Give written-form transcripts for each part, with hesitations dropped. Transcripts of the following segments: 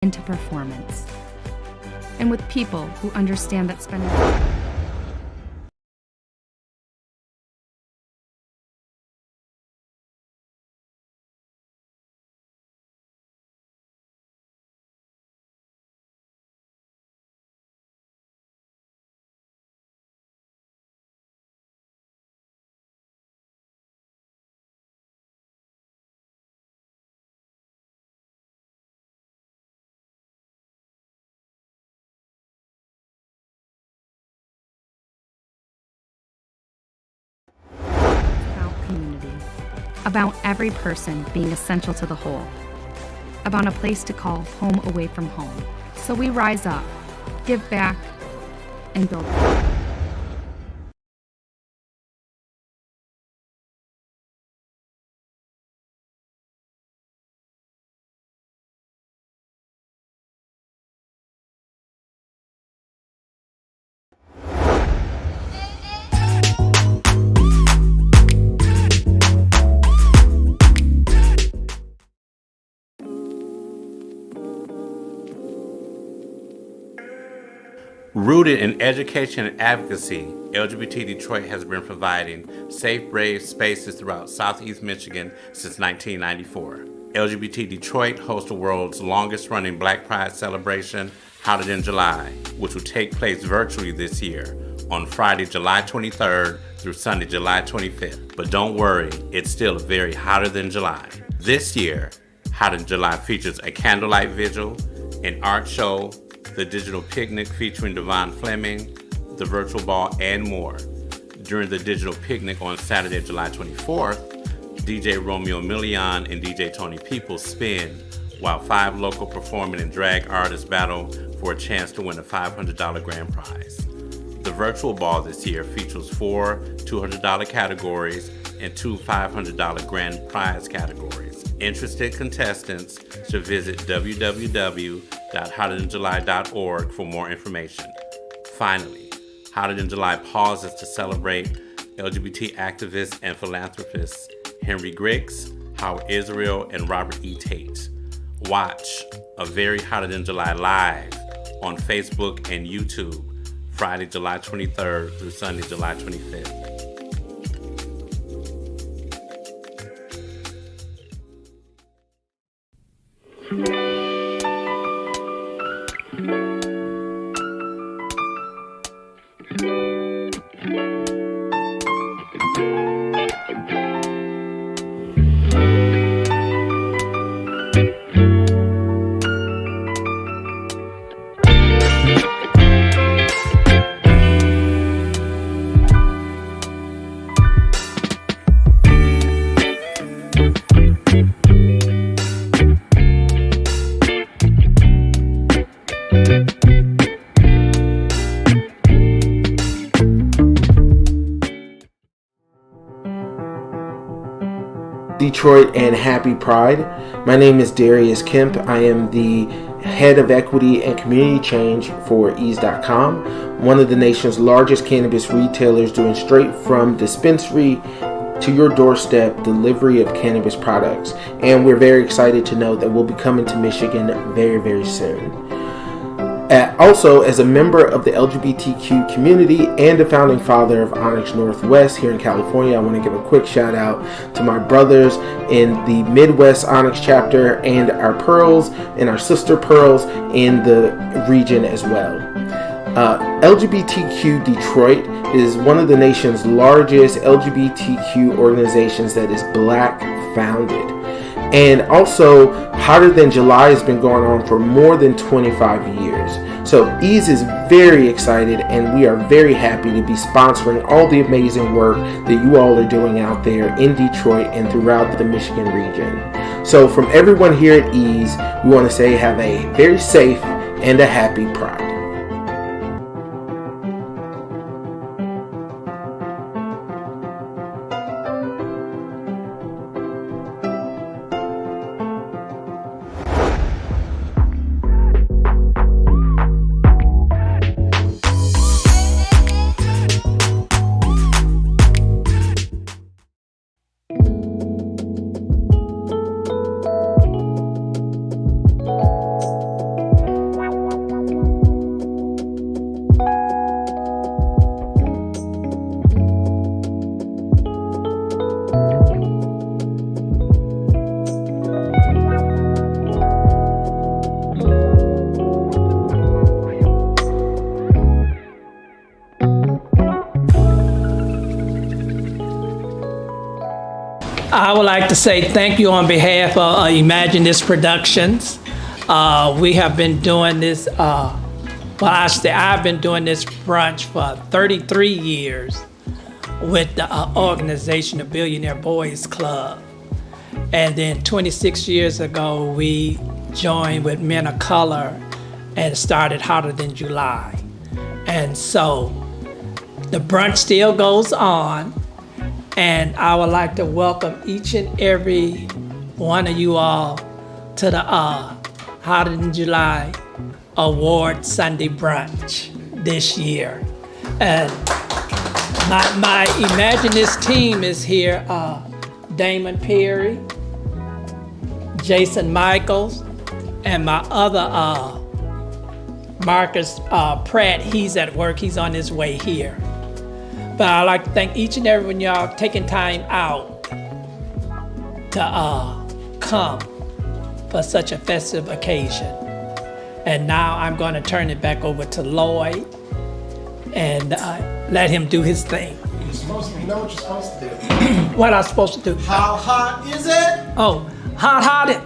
into performance. And with people who understand that spending about community, about every person being essential to the whole, about a place to call home away from home. So we rise up, give back, and build. Rooted in education and advocacy, LGBT Detroit has been providing safe, brave spaces throughout Southeast Michigan since 1994. LGBT Detroit hosts the world's longest-running Black Pride celebration, Hotter Than July, which will take place virtually this year on Friday, July 23rd through Sunday, July 25th. But don't worry, it's still very hotter than July. This year, Hotter Than July features a candlelight vigil, an art show, the digital picnic featuring Devon Fleming, the virtual ball, and more. During the digital picnic on Saturday, July 24th, DJ Romeo Million and DJ Tony Peoples spin, while 5 local performing and drag artists battle for a chance to win a $500 grand prize. The virtual ball this year features 4 $200 categories and 2 $500 grand prize categories. Interested contestants should visit www.hotterthanjuly.org for more information. Finally, Hotter Than July pauses to celebrate LGBT activists and philanthropists Henry Griggs, Howard Israel, and Robert E. Tate. Watch A Very Hotter Than July live on Facebook and YouTube Friday, July 23rd through Sunday, July 25th. Detroit and happy Pride. My name is Darius Kemp. I am the head of equity and community change for ease.com, one of the nation's largest cannabis retailers doing straight from dispensary to your doorstep delivery of cannabis products. And we're very excited to know that we'll be coming to Michigan very, very soon. Also, as a member of the LGBTQ community and a founding father of Onyx Northwest here in California, I want to give a quick shout out to my brothers in the Midwest Onyx chapter and our pearls and our sister pearls in the region as well. LGBTQ Detroit is one of the nation's largest LGBTQ organizations that is Black founded. And also, Hotter Than July has been going on for more than 25 years. So Ease is very excited, and we are very happy to be sponsoring all the amazing work that you all are doing out there in Detroit and throughout the Michigan region. So from everyone here at Ease, we want to say have a very safe and a happy Pride. I would like to say thank you on behalf of Imagine This Productions. We have been doing this, I've been doing this brunch for 33 years with the organization, the Billionaire Boys Club. And then 26 years ago, we joined with Men of Color and started Hotter Than July. And so the brunch still goes on. And I would like to welcome each and every one of you all to the Hotter Than July Award Sunday brunch this year. And my Imagine This team is here, Damon Perry, Jason Michaels, and my other Marcus Pratt. He's at work, he's on his way here. But I'd like to thank each and every one of y'all taking time out to come for such a festive occasion. And now I'm going to turn it back over to Lloyd and let him do his thing. You're supposed to know what you're supposed to do. What I'm supposed to do? How hot is it? Oh, hot it.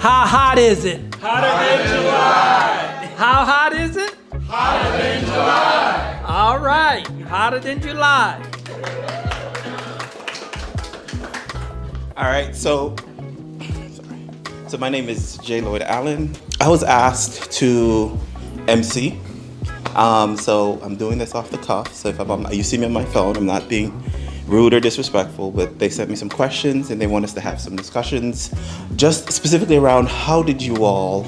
How hot is it? Hotter than July. How hot is it? Hotter than July. All right, hotter than July. All right, so my name is J. Lloyd Allen. I was asked to MC, so I'm doing this off the cuff. So if you see me on my phone, I'm not being rude or disrespectful, but they sent me some questions and they want us to have some discussions, just specifically around how did you all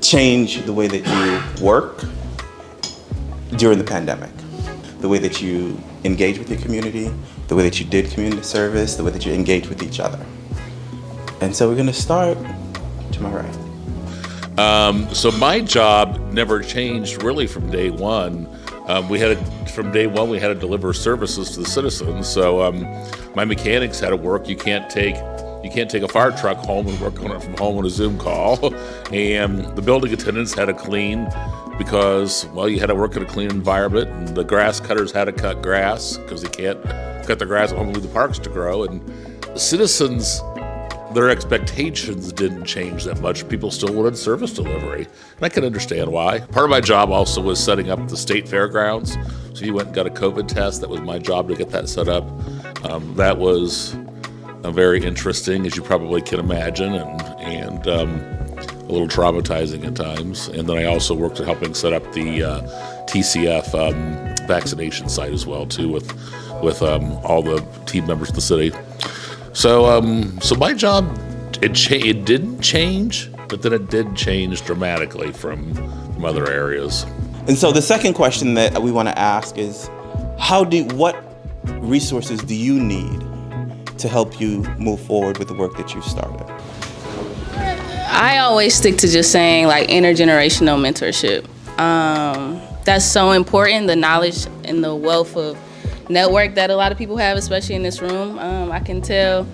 change the way that you work during the pandemic, the way that you engage with your community, the way that you did community service, the way that you engage with each other. And so we're going to start to my right. So my job never changed really from day one. From day one, we had to deliver services to the citizens. So my mechanics had to work. You can't take a fire truck home and work on it from home on a Zoom call. And the building attendants had to clean because, well, you had to work in a clean environment. And the grass cutters had to cut grass because they can't cut the grass at home and leave the parks to grow. And the citizens, their expectations didn't change that much. People still wanted service delivery. And I can understand why. Part of my job also was setting up the state fairgrounds. So you went and got a COVID test. That was my job to get that set up. That was very interesting, as you probably can imagine, and a little traumatizing at times. And then I also worked at helping set up the TCF vaccination site as well, too, with all the team members of the city. So my job, it didn't change, but then it did change dramatically from other areas. And so the second question that we want to ask is, what resources do you need to help you move forward with the work that you've started? I always stick to just saying like intergenerational mentorship. That's so important, the knowledge and the wealth of network that a lot of people have, especially in this room. I can tell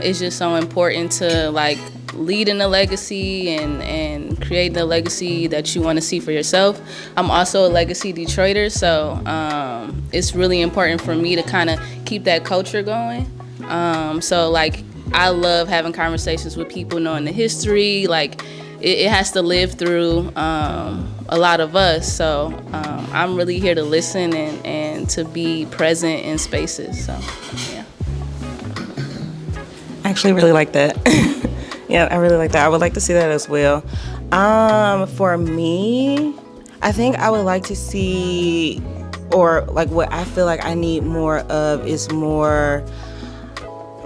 it's just so important to like lead in a legacy and create the legacy that you want to see for yourself. I'm also a legacy Detroiter, so it's really important for me to kind of keep that culture going. So like I love having conversations with people, knowing the history. Like it has to live through a lot of us. So I'm really here to listen and to be present in spaces. So yeah. I actually really like that. Yeah, I really like that. I would like to see that as well. For me, I think I would like to see, or like what I feel like I need more of is more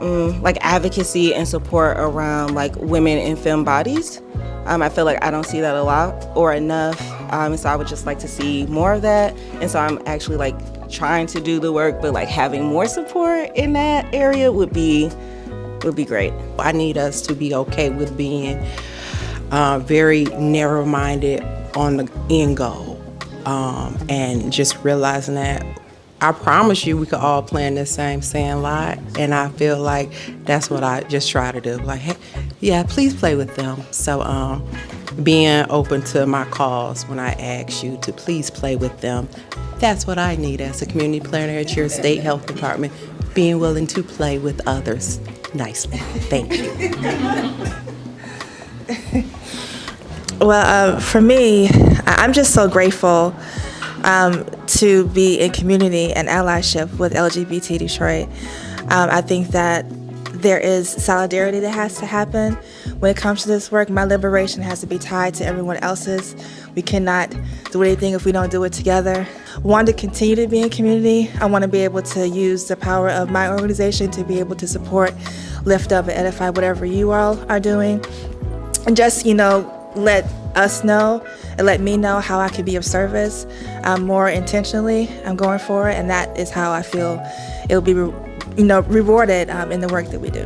like advocacy and support around like women in film bodies. I feel like I don't see that a lot or enough, and so I would just like to see more of that. And so I'm actually like trying to do the work, but like having more support in that area would be great. I need us to be okay with being very narrow-minded on the end goal, and just realizing that I promise you we could all play in the same sandlot, and I feel like that's what I just try to do. Like, hey, yeah, please play with them. So being open to my calls when I ask you to please play with them, that's what I need as a community planner at your state health department, being willing to play with others nicely. Thank you. Well, for me, I'm just so grateful to be in community and allyship with LGBT Detroit. I think that there is solidarity that has to happen when it comes to this work. My liberation has to be tied to everyone else's. We cannot do anything if we don't do it together. I want to continue to be in community. I want to be able to use the power of my organization to be able to support, lift up, and edify whatever you all are doing. And just, let us know and let me know how I can be of service more intentionally. I'm going forward, and that is how I feel it'll be rewarded in the work that we do.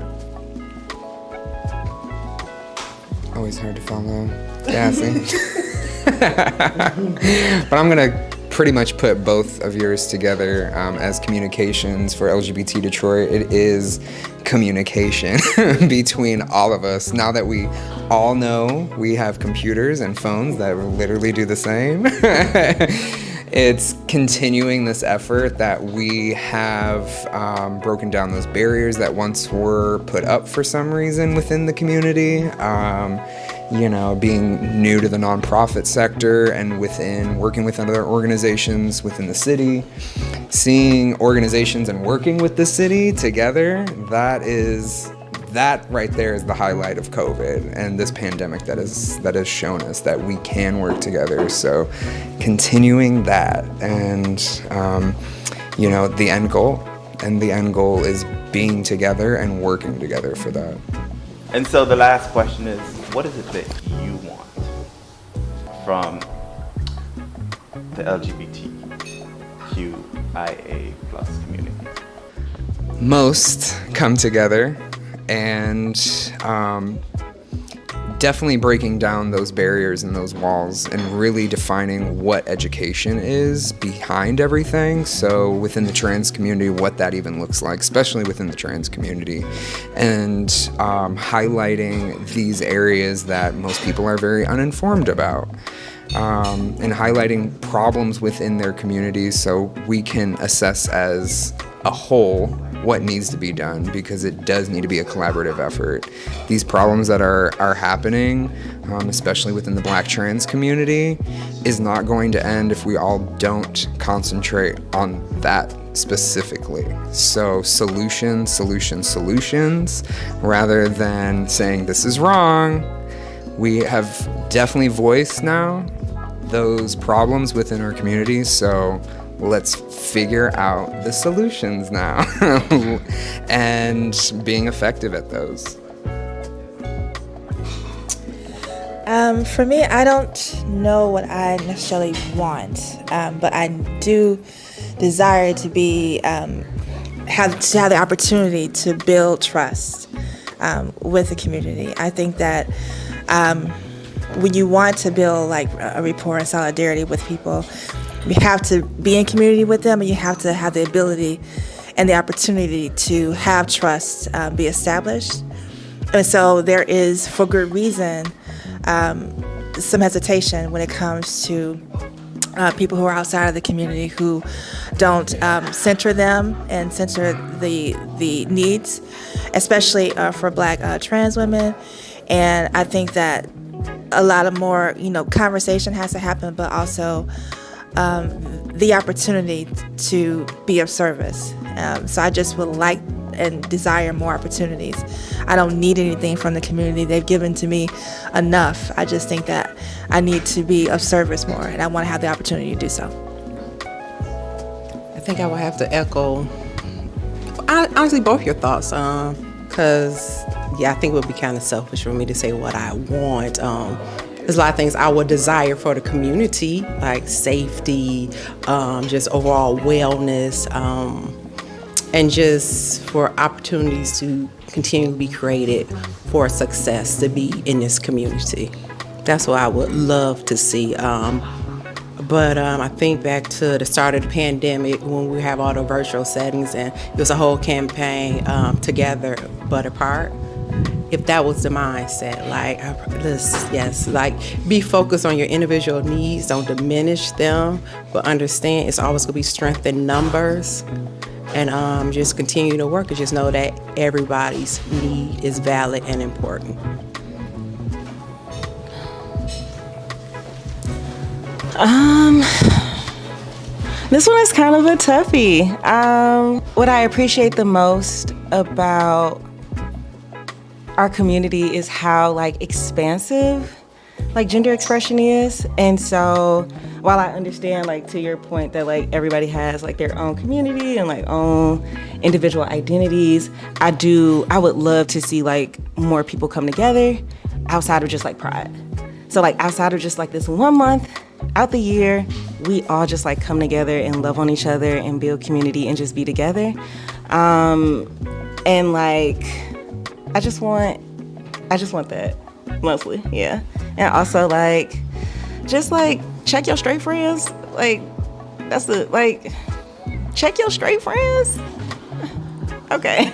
Always hard to follow. Yeah, see? But I'm going to pretty much put both of yours together as communications for LGBT Detroit. It is communication between all of us. Now that we all know we have computers and phones that literally do the same, it's continuing this effort that we have broken down those barriers that once were put up for some reason within the community. Being new to the nonprofit sector and working with other organizations within the city, seeing organizations and working with the city together, that right there is the highlight of COVID and this pandemic that has shown us that we can work together. So continuing that and, the end goal is being together and working together for that. And so the last question is, what is it that you want from the LGBTQIA+ community? Most come together and definitely breaking down those barriers and those walls and really defining what education is behind everything. So within the trans community, what that even looks like, especially within the trans community, and highlighting these areas that most people are very uninformed about. And highlighting problems within their communities so we can assess as a whole what needs to be done, because it does need to be a collaborative effort. These problems that are happening, especially within the Black trans community, is not going to end if we all don't concentrate on that specifically. So solutions, rather than saying this is wrong. We have definitely voiced now those problems within our community, so let's figure out the solutions now and being effective at those. For me, I don't know what I necessarily want, but I do desire to be have the opportunity to build trust with the community. I think that when you want to build like a rapport and solidarity with people, you have to be in community with them, and you have to have the ability and the opportunity to have trust be established. And so there is, for good reason, some hesitation when it comes to people who are outside of the community who don't center them and center the needs, especially for Black trans women. And I think that a lot of more, conversation has to happen, but also the opportunity to be of service. So I just would like and desire more opportunities. I don't need anything from the community. They've given to me enough. I just think that I need to be of service more, and I want to have the opportunity to do so. I think I would have to echo, honestly, both your thoughts, because, I think it would be kind of selfish for me to say what I want. There's a lot of things I would desire for the community, like safety, just overall wellness, and just for opportunities to continue to be created for success to be in this community. That's what I would love to see. But I think back to the start of the pandemic when we have all the virtual settings and it was a whole campaign together but apart. If that was the mindset, be focused on your individual needs, don't diminish them, but understand it's always gonna be strength in numbers. And just continue to work and just know that everybody's need is valid and important. This one is kind of a toughie. What I appreciate the most about our community is how expansive gender expression is. And so while I understand to your point that everybody has their own community and own individual identities, I would love to see more people come together outside of just Pride. So outside of just this 1 month out the year, we all just come together and love on each other and build community and just be together. And I just want that mostly, yeah. And also just check your straight friends. That's the check your straight friends. Okay.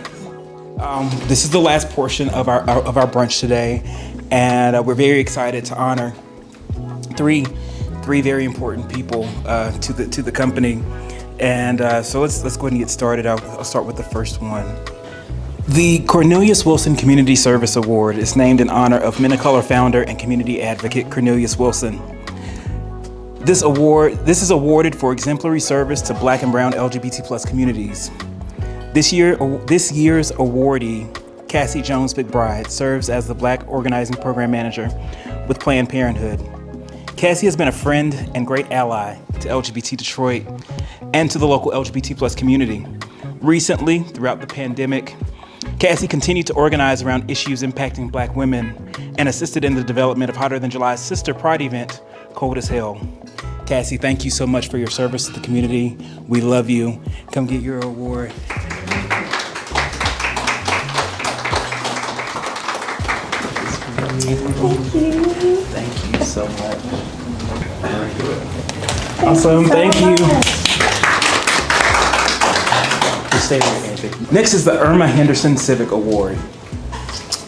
This is the last portion of our brunch today, and we're very excited to honor three very important people to the company. And so let's go ahead and get started. I'll start with the first one. The Cornelius Wilson Community Service Award is named in honor of Men of Color founder and community advocate Cornelius Wilson. This is awarded for exemplary service to Black and Brown LGBT+ communities. This year's awardee, Cassie Jones McBride, serves as the Black Organizing Program Manager with Planned Parenthood. Cassie has been a friend and great ally to LGBT Detroit and to the local LGBT+ community. Recently, throughout the pandemic, Cassie continued to organize around issues impacting Black women and assisted in the development of Hotter Than July's sister Pride event, Cold as Hell. Cassie, thank you so much for your service to the community. We love you. Come get your award. Thank you so much. Awesome, thank you. Next is the Irma Henderson Civic Award.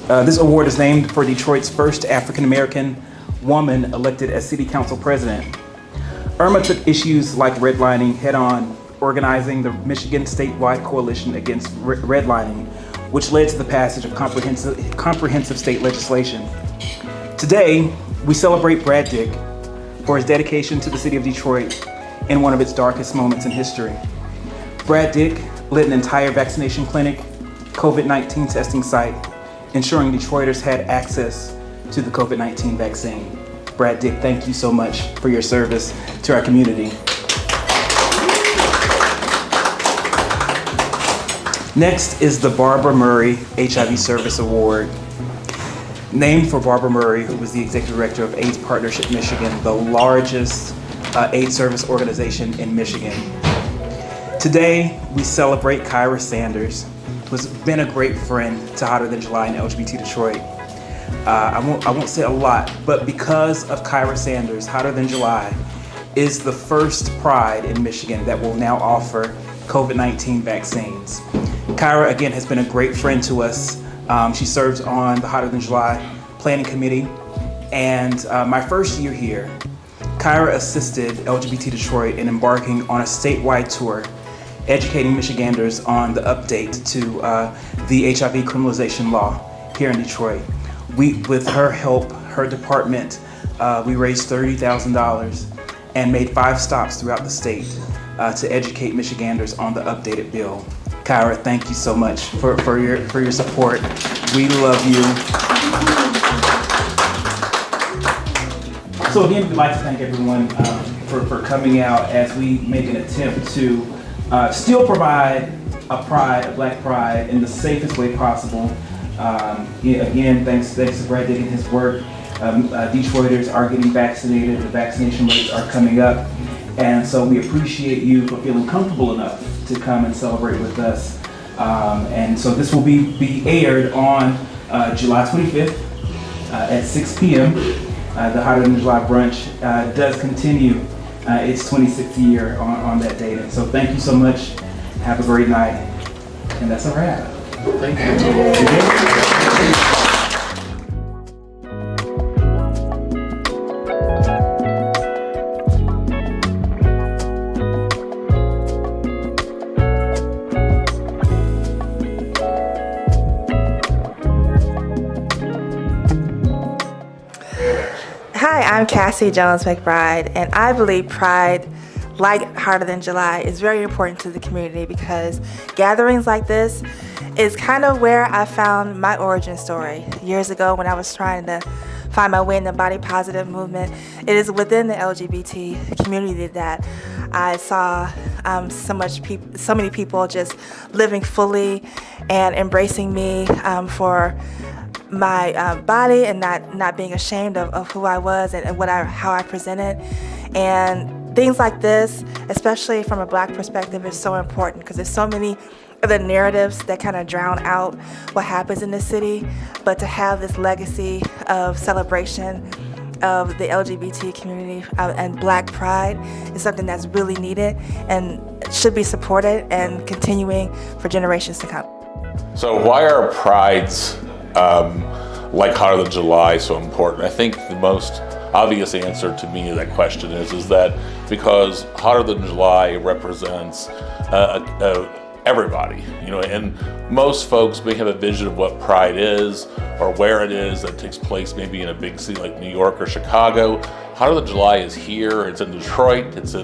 This award is named for Detroit's first African-American woman elected as city council president. Irma took issues like redlining head-on, organizing the Michigan statewide coalition against redlining, which led to the passage of comprehensive state legislation. Today, we celebrate Brad Dick for his dedication to the city of Detroit in one of its darkest moments in history. Brad Dick lit an entire vaccination clinic, COVID-19 testing site, ensuring Detroiters had access to the COVID-19 vaccine. Brad Dick, thank you so much for your service to our community. Next is the Barbara Murray HIV Service Award, named for Barbara Murray, who was the Executive Director of AIDS Partnership Michigan, the largest AIDS service organization in Michigan. Today, we celebrate Kyra Sanders, who's been a great friend to Hotter Than July and LGBT Detroit. I won't say a lot, but because of Kyra Sanders, Hotter Than July is the first Pride in Michigan that will now offer COVID-19 vaccines. Kyra, again, has been a great friend to us. She serves on the Hotter Than July Planning Committee. And my first year here, Kyra assisted LGBT Detroit in embarking on a statewide tour, educating Michiganders on the update to the HIV criminalization law here in Detroit. With her help, her department, we raised $30,000 and made 5 stops throughout the state to educate Michiganders on the updated bill. Kyra, thank you so much for your support. We love you. So again, we'd like to thank everyone for coming out as we make an attempt to still provide a Black Pride in the safest way possible. Again, thanks to Brad Dick and his work. Detroiters are getting vaccinated. The vaccination rates are coming up. And so we appreciate you for feeling comfortable enough to come and celebrate with us. And so this will be aired on July 25th at 6 p.m. The Hotter Than July brunch does continue its 26th year on that date. And so thank you so much. Have a great night. And that's all I have. Thank you. Hi, I'm Cassie Jones McBride, and I believe Pride, like Harder Than July, is very important to the community because gatherings like this is kind of where I found my origin story. Years ago when I was trying to find my way in the body positive movement, it is within the LGBT community that I saw so many people just living fully and embracing me for my body and not being ashamed of who I was and how I presented. And things like this, especially from a Black perspective, is so important because there's so many other narratives that kind of drown out what happens in the city. But to have this legacy of celebration of the LGBT community and Black pride is something that's really needed and should be supported and continuing for generations to come. So why are prides like Harder Than July so important? I think the most obvious answer to me to that question is that because Harder Than July represents everybody, and most folks may have a vision of what Pride is or where it is that takes place maybe in a big city like New York or Chicago. Harder Than July is here, it's in Detroit, it's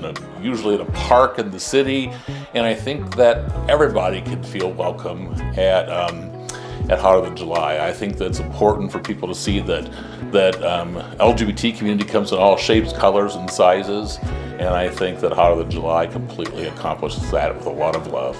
usually in a park in the city, and I think that everybody can feel welcome at Harder Than July. I think that it's important for people to see that LGBT community comes in all shapes, colors, and sizes, and I think that Harder Than July completely accomplishes that with a lot of love.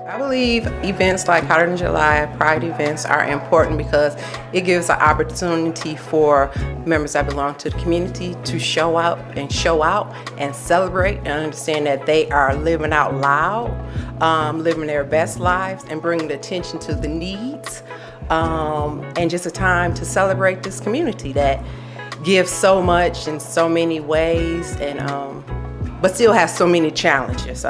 I believe events like Harder Than July, Pride events are important because it gives an opportunity for members that belong to the community to show up and show out and celebrate and understand that they are living out loud, living their best lives and bringing attention to the needs, and just a time to celebrate this community that gives so much in so many ways and but still has so many challenges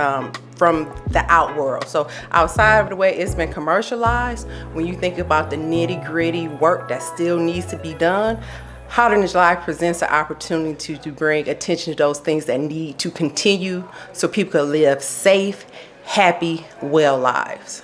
from the out world. So outside of the way it's been commercialized, when you think about the nitty-gritty work that still needs to be done, Harder Than July presents an opportunity to bring attention to those things that need to continue so people can live safe, happy, well lives.